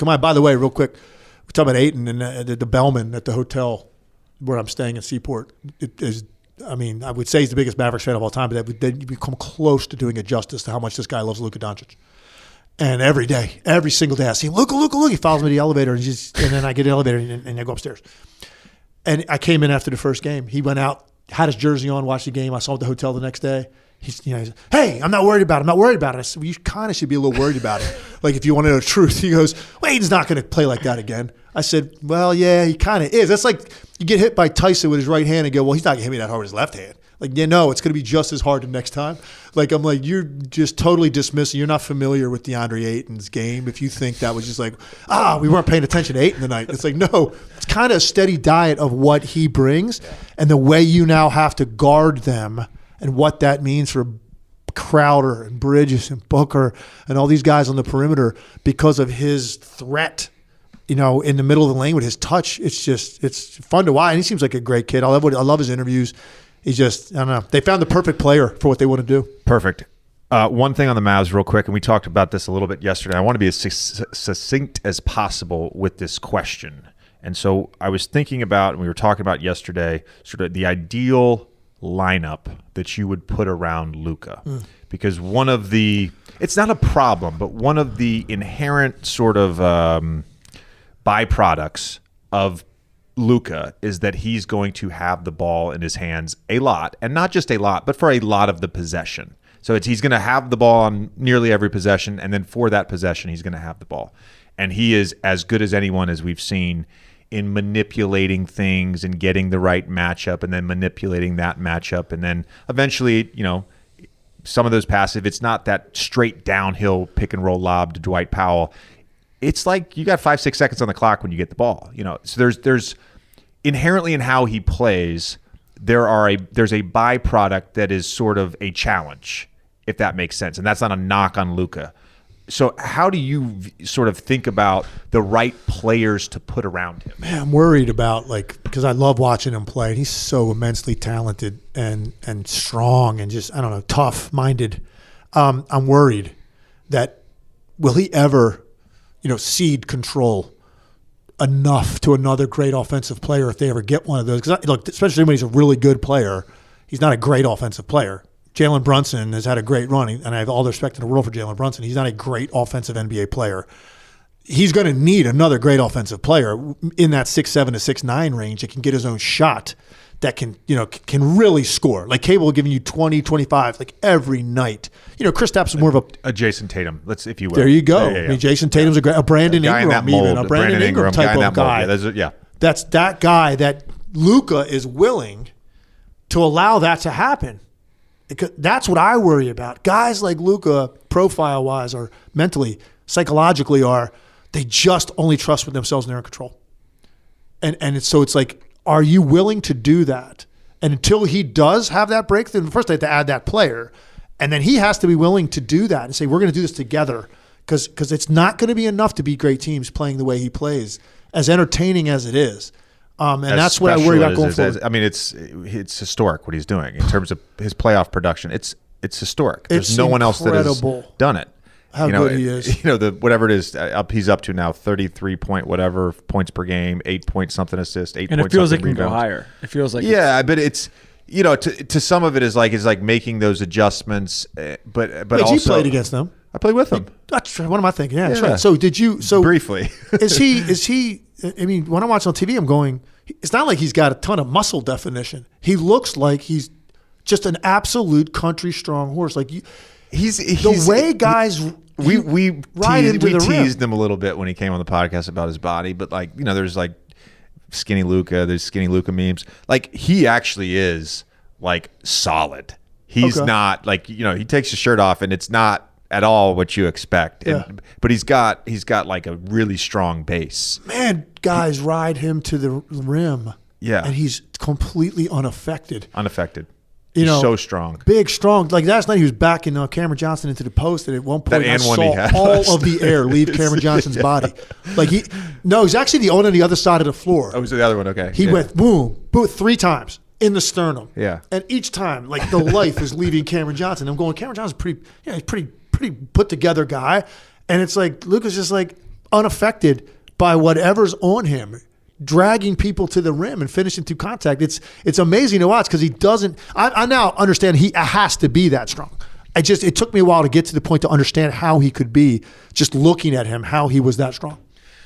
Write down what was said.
come on. By the way, real quick, we talk about Ayton and the bellman at the hotel where I'm staying in Seaport. It is, I mean, I would say he's the biggest Mavericks fan of all time, but they'd become close to doing it justice to how much this guy loves Luka Doncic. And every day, every single day, I see him, Luka. He follows me to the elevator, and then I get in the elevator and I go upstairs. And I came in after the first game. He went out, had his jersey on, watched the game. I saw him at the hotel the next day. He's hey, I'm not worried about it. I said, well, you kind of should be a little worried about it. Like, if you want to know the truth. He goes, Wayne's not going to play like that again. I said, well, yeah, he kind of is. That's like you get hit by Tyson with his right hand and go, well, he's not going to hit me that hard with his left hand. Like, yeah, no, it's going to be just as hard the next time. Like, I'm like, you're just totally dismissing. You're not familiar with DeAndre Ayton's game if you think that was just like, we weren't paying attention to Ayton tonight. It's like, no, it's kind of a steady diet of what he brings and the way you now have to guard them and what that means for Crowder and Bridges and Booker and all these guys on the perimeter because of his threat, in the middle of the lane with his touch. It's fun to watch. And he seems like a great kid. I love his interviews. He's just, I don't know. They found the perfect player for what they want to do. Perfect. One thing on the Mavs real quick, and we talked about this a little bit yesterday. I want to be as succinct as possible with this question. And so I was thinking about, and we were talking about yesterday, sort of the ideal lineup that you would put around Luka. Because one of the, it's not a problem, but one of the inherent sort of byproducts of Luka is that he's going to have the ball in his hands a lot, and not just a lot, but for a lot of the possession. So he's going to have the ball on nearly every possession, and then for that possession, he's going to have the ball. And he is as good as anyone, as we've seen, in manipulating things and getting the right matchup and then manipulating that matchup. And then eventually, some of those passive, it's not that straight downhill pick and roll lob to Dwight Powell. It's like you got 5-6 seconds on the clock when you get the ball. So there's inherently in how he plays, there's a byproduct that is sort of a challenge, if that makes sense. And that's not a knock on Luka. So how do you sort of think about the right players to put around him? Man, I'm worried about, because I love watching him play. He's so immensely talented and strong and just, I don't know, tough-minded. I'm worried that will he ever, cede control enough to another great offensive player if they ever get one of those. Because, look, especially when he's a really good player, he's not a great offensive player. Jalen Brunson has had a great run, and I have all the respect in the world for Jalen Brunson. He's not a great offensive NBA player. He's going to need another great offensive player in that 6'7" to 6'9" range that can get his own shot, that can really score. Like capable of giving you 20, 25, like every night. Kristaps is more of a Jason Tatum, if you will. There you go. Yeah. I mean, Jason Tatum's a Brandon Ingram, even a Brandon Ingram type of guy. That's that guy that Luka is willing to allow that to happen. That's what I worry about. Guys like Luka, profile-wise or mentally, psychologically, they just only trust with themselves and they're in control. And it's like, are you willing to do that? And until he does have that breakthrough, first they have to add that player. And then he has to be willing to do that and say, we're going to do this together. Because it's not going to be enough to beat great teams playing the way he plays, as entertaining as it is. And that's what I worry about going forward. It's historic what he's doing in terms of his playoff production. It's historic. There's no one else that has done it. How good he is. Whatever it is, he's up to now 33 point whatever points per game, 8 point something assists, 8 and point it feels like something it can rebounds. go higher. It feels like but it's to some of it is like making those adjustments. But Wait, also you played against them. I played with him. That's right. What am I thinking? Yeah, that's right. So did you? So briefly, is he? I mean, when I watch on TV, I'm going. It's not like he's got a ton of muscle definition. He looks like he's just an absolute country strong horse. Like he's the way guys. We teased rim. him a little bit when he came on the podcast about his body, but there's like skinny Luka, there's skinny Luka memes. Like he actually is like solid. He's not like he takes his shirt off and it's not at all what you expect. Yeah. But he's got like a really strong base. Man, guys ride him to the rim. Yeah. And he's completely unaffected. He's so strong. Big, strong. Like last night he was backing Cameron Johnson into the post, and at one point I saw all of the air leave Cameron Johnson's body. Like he's actually the one on the other side of the floor. Oh, was the other one? Okay. He went boom, 3 times in the sternum. Yeah. And each time, like the life is leaving Cameron Johnson. I'm going, Cameron Johnson's he's pretty put together guy. And it's like Luka's just like, unaffected by whatever's on him, dragging people to the rim and finishing through contact. It's amazing to watch because he doesn't. I now understand he has to be that strong. It took me a while to get to the point to understand how he could be, just looking at him, how he was that strong.